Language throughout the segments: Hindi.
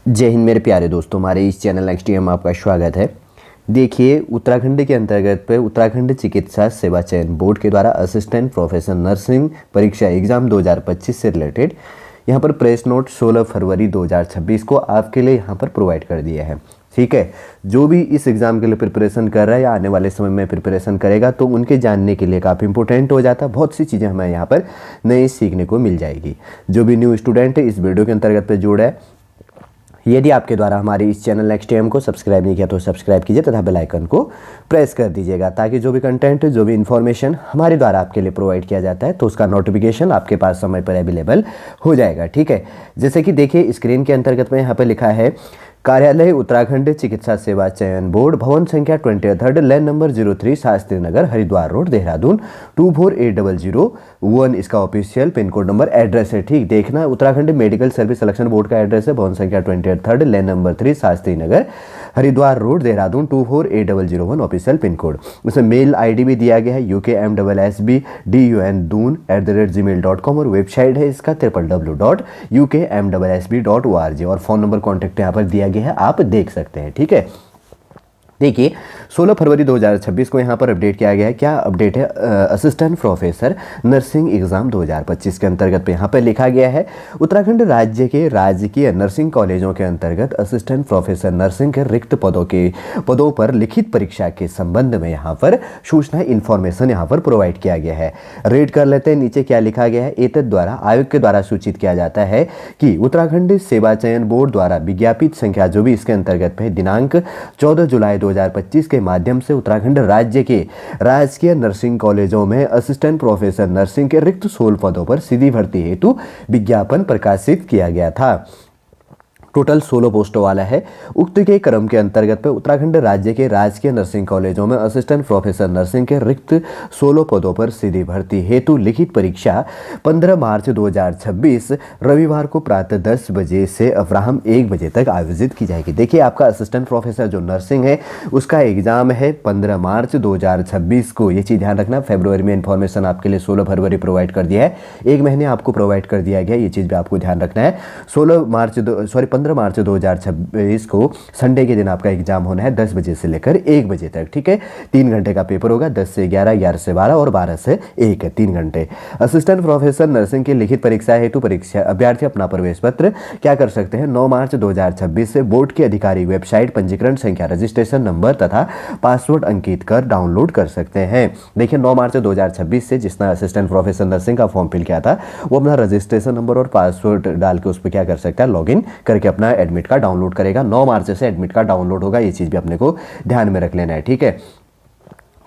जय हिंद मेरे प्यारे दोस्तों, हमारे इस चैनल नेक्स्ट में आपका स्वागत है। देखिए, उत्तराखंड के अंतर्गत पे उत्तराखंड चिकित्सा सेवा चयन बोर्ड के द्वारा असिस्टेंट प्रोफेसर नर्सिंग परीक्षा एग्जाम 2025 से रिलेटेड यहाँ पर प्रेस नोट 16 फरवरी 2026 को आपके लिए यहाँ पर प्रोवाइड कर दिया है। ठीक है, जो भी इस एग्ज़ाम के लिए प्रिपरेशन कर रहा है या आने वाले समय में प्रिपरेशन करेगा तो उनके जानने के लिए काफ़ी इंपॉर्टेंट हो जाता है। बहुत सी चीज़ें हमें यहाँ पर नई सीखने को मिल जाएगी। जो भी न्यू स्टूडेंट है इस वीडियो के अंतर्गत पे जुड़ा है, यदि आपके द्वारा हमारे इस चैनल नेक्स्ट एम को सब्सक्राइब नहीं किया तो सब्सक्राइब कीजिए तथा बेल आइकन को प्रेस कर दीजिएगा, ताकि जो भी कंटेंट, जो भी इन्फॉर्मेशन हमारे द्वारा आपके लिए प्रोवाइड किया जाता है तो उसका नोटिफिकेशन आपके पास समय पर अवेलेबल हो जाएगा। ठीक है, जैसे कि देखिए स्क्रीन के अंतर्गत में यहाँ पर लिखा है कार्यालय उत्तराखंड चिकित्सा सेवा चयन बोर्ड, भवन संख्या 23, land number 03, Shastri Nagar, Haridwar road, Dehradun 248001 इसका official pin code number address है। ठीक, देखना Uttarakhand medical service selection board का एड्रेस है। भवन संख्या 23, land number 3, Shastri Nagar, Haridwar road, Dehradun 248001 official pin code. उसमें मेल आईडी भी दिया गया है ukmssbdun@gmail.com और वेबसाइट है इसका www.ukmssb.org और फोन नंबर कॉन्टैक्ट यहाँ पर दिया गया है, आप देख सकते हैं। ठीक है, देखिए 16 फरवरी 2026 को यहाँ पर अपडेट किया गया है। क्या अपडेट है? असिस्टेंट प्रोफेसर नर्सिंग एग्जाम 2025 के अंतर्गत पे यहाँ पर लिखा गया है उत्तराखंड राज्य के राजकीय नर्सिंग कॉलेजों के अंतर्गत असिस्टेंट प्रोफेसर नर्सिंग के रिक्त पदों पर लिखित परीक्षा के संबंध में यहाँ पर सूचना इन्फॉर्मेशन यहाँ पर प्रोवाइड किया गया है। रीड कर लेते हैं नीचे क्या लिखा गया है। एतद द्वारा आयोग के द्वारा सूचित किया जाता है कि उत्तराखंड सेवा चयन बोर्ड द्वारा विज्ञापित संख्या जो भी इसके अंतर्गत है दिनांक 14 जुलाई 2025 के माध्यम से उत्तराखंड राज्य के राजकीय नर्सिंग कॉलेजों में असिस्टेंट प्रोफेसर नर्सिंग के रिक्त 16 पदों पर सीधी भर्ती हेतु विज्ञापन प्रकाशित किया गया था। टोटल 16 पोस्टों वाला है। उक्त के क्रम के अंतर्गत पे उत्तराखंड राज्य के राजकीय नर्सिंग कॉलेजों में असिस्टेंट प्रोफेसर नर्सिंग के रिक्त 16 पदों पर सीधी भर्ती हेतु लिखित परीक्षा 15 मार्च 2026 रविवार को प्रातः 10 बजे से अपराह्न 1 बजे तक आयोजित की जाएगी। देखिए, आपका असिस्टेंट प्रोफेसर जो नर्सिंग है उसका एग्जाम है 15 मार्च 2026 को। ये चीज़ ध्यान रखना। फरवरी में इन्फॉर्मेशन आपके लिए 16 फरवरी प्रोवाइड कर दिया है, 1 महीने आपको प्रोवाइड कर दिया गया। ये चीज़ भी आपको ध्यान रखना है। 15 मार्च 2026 को संडे के दिन आपका एग्जाम होना है 10 बजे से लेकर 1 बजे तक। ठीक है, 3 घंटे का पेपर होगा, 10 से 11, 11 से 12 और 12 से 1, 3 घंटे। असिस्टेंट प्रोफेसर नर्सिंग की लिखित परीक्षा हेतु परीक्षा अभ्यर्थी अपना प्रवेश पत्र क्या कर सकते हैं 9 मार्च 2026 से बोर्ड की अधिकारी वेबसाइट पंजीकरण संख्या, रजिस्ट्रेशन नंबर तथा पासवर्ड अंकित कर डाउनलोड कर सकते हैं। देखिए 9 मार्च 2026 से जिसने असिस्टेंट प्रोफेसर नर्सिंग का फॉर्म फिल किया था वो अपना रजिस्ट्रेशन नंबर और पासवर्ड डाल के उस पर क्या कर सकता है, लॉगिन करके अपना एडमिट कार्ड डाउनलोड करेगा। 9 मार्च से एडमिट कार्ड डाउनलोड होगा। ये चीज भी अपने को ध्यान में रख लेना है। ठीक है,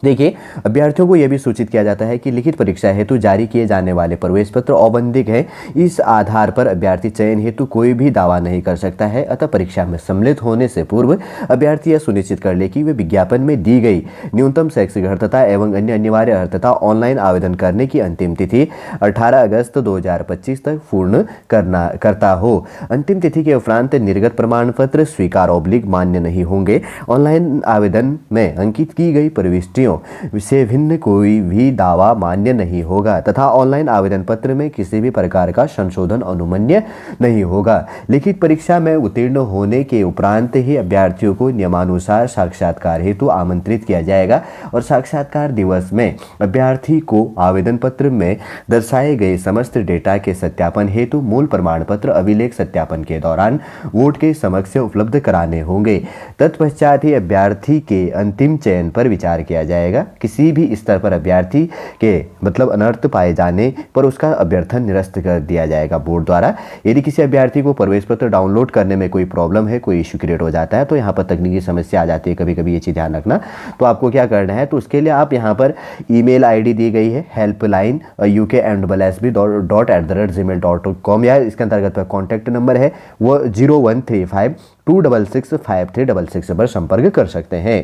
देखिए अभ्यर्थियों को यह भी सूचित किया जाता है कि लिखित परीक्षा हेतु जारी किए जाने वाले प्रवेश पत्र औपबंधिक है। इस आधार पर अभ्यर्थी चयन हेतु कोई भी दावा नहीं कर सकता है। अतः परीक्षा में सम्मिलित होने से पूर्व अभ्यर्थी यह सुनिश्चित कर ले कि वे विज्ञापन में दी गई न्यूनतम शैक्षिक अर्हता एवं अन्य अनिवार्य अर्हता ऑनलाइन आवेदन करने की अंतिम तिथि 18 अगस्त 2025 तक पूर्ण करता हो। अंतिम तिथि के उपरांत निर्गत प्रमाण पत्र स्वीकार मान्य नहीं होंगे। ऑनलाइन आवेदन में अंकित की गई प्रविष्टियों से भिन्न कोई भी दावा मान्य नहीं होगा तथा ऑनलाइन आवेदन पत्र में किसी भी प्रकार का संशोधन अनुमन्य नहीं होगा। लिखित परीक्षा में उत्तीर्ण होने के उपरांत ही अभ्यर्थियों को नियमानुसार साक्षात्कार हेतु आमंत्रित किया जाएगा और साक्षात्कार दिवस में अभ्यर्थी को आवेदन पत्र में दर्शाए गए समस्त डेटा के सत्यापन हेतु मूल प्रमाण पत्र अभिलेख सत्यापन के दौरान वोट के समक्ष उपलब्ध कराने होंगे। तत्पश्चात ही अभ्यर्थी के अंतिम चयन पर विचार किया जाएगा। किसी भी स्तर पर अभ्यर्थी के मतलब अनर्थ पाए जाने पर उसका अभ्यर्थन निरस्त कर दिया जाएगा बोर्ड द्वारा। यदि किसी अभ्यर्थी को प्रवेश पत्र डाउनलोड करने में कोई प्रॉब्लम है, कोई इश्यू क्रिएट हो जाता है तो यहाँ पर तकनीकी समस्या आ जाती है कभी कभी, ये चीज़ ध्यान रखना। तो आपको क्या करना है, तो उसके लिए आप यहाँ पर ईमेल आईडी दी गई है हेल्पलाइन ukmssb.gmail.com या इसके अंतर्गत कॉन्टैक्ट नंबर है वो 0135 9665353666 पर संपर्क कर सकते हैं।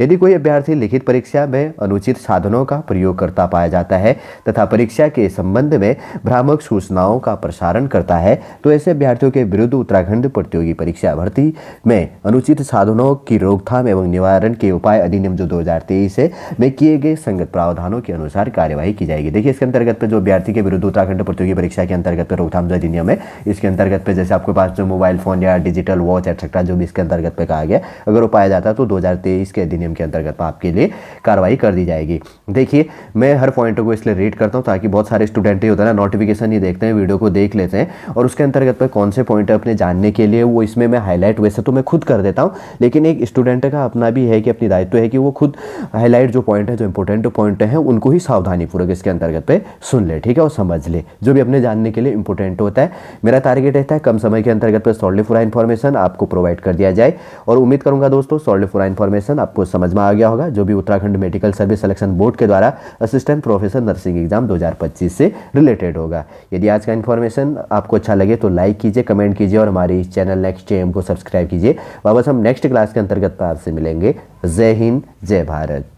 यदि कोई अभ्यर्थी लिखित परीक्षा में अनुचित साधनों का प्रयोग करता पाया जाता है तथा परीक्षा के संबंध में भ्रामक सूचनाओं का प्रसारण करता है तो ऐसे अभ्यर्थियों के विरुद्ध उत्तराखंड प्रतियोगी परीक्षा भर्ती में अनुचित साधनों की रोकथाम एवं निवारण के उपाय अधिनियम जो 2023 है में किए गए संगत प्रावधानों के अनुसार कार्यवाही की जाएगी। देखिए इसके अंतर्गत पे जो अभ्यर्थी के विरुद्ध उत्तराखंड प्रतियोगी परीक्षा के अंतर्गत पे रोकथाम जो अधिनियम है, इसके अंतर्गत पे जैसे आपके पास जो मोबाइल फोन या डिजिटल वॉच एक्सेट्रा जो भी इसके अंतर्गत पे कहा गया, अगर वो पाया जाता है तो 2023 के अधिनियम के अंतर्गत आपके लिए कार्रवाई कर दी जाएगी। देखिए मैं हर पॉइंट को इसलिए रीड करता हूँ ताकि बहुत सारे स्टूडेंट ही होता है ना, नोटिफिकेशन ही देखते हैं, वीडियो को देख लेते हैं और उसके अंतर्गत पे कौन से पॉइंट अपने जानने के लिए वो इसमें मैं हाईलाइट वैसे तो मैं खुद कर देता हूँ, लेकिन एक स्टूडेंट का अपना भी है कि अपनी दायित्व है कि वो खुद हाईलाइट जो पॉइंट है, जो इंपॉर्टेंट पॉइंट है उनको ही सावधानीपूर्वक इसके अंतर्गत पे सुन ले, ठीक है, और समझ ले जो भी अपने जानने के लिए इंपॉर्टेंट होता है। मेरा टारगेट रहता है कम समय के अंतर्गत पे सॉलिड पूरा इन्फॉर्मेशन आपको प्रोवाइड कर दिया जाए और उम्मीद करूंगा दोस्तों सॉलिड पूरा इन्फॉर्मेशन आपको समझ में आ गया होगा जो भी Uttarakhand medical service selection board के द्वारा असिस्टेंट प्रोफेसर नर्सिंग एग्जाम 2025 से रिलेटेड होगा। यदि आज का इन्फॉर्मेशन आपको अच्छा लगे तो लाइक कीजिए, कमेंट कीजिए और हमारी चैनल नेक्स्ट एम को सब्सक्राइब कीजिए। वापस हम नेक्स्ट क्लास के अंतर्गत आपसे मिलेंगे। जय हिंद, जय भारत।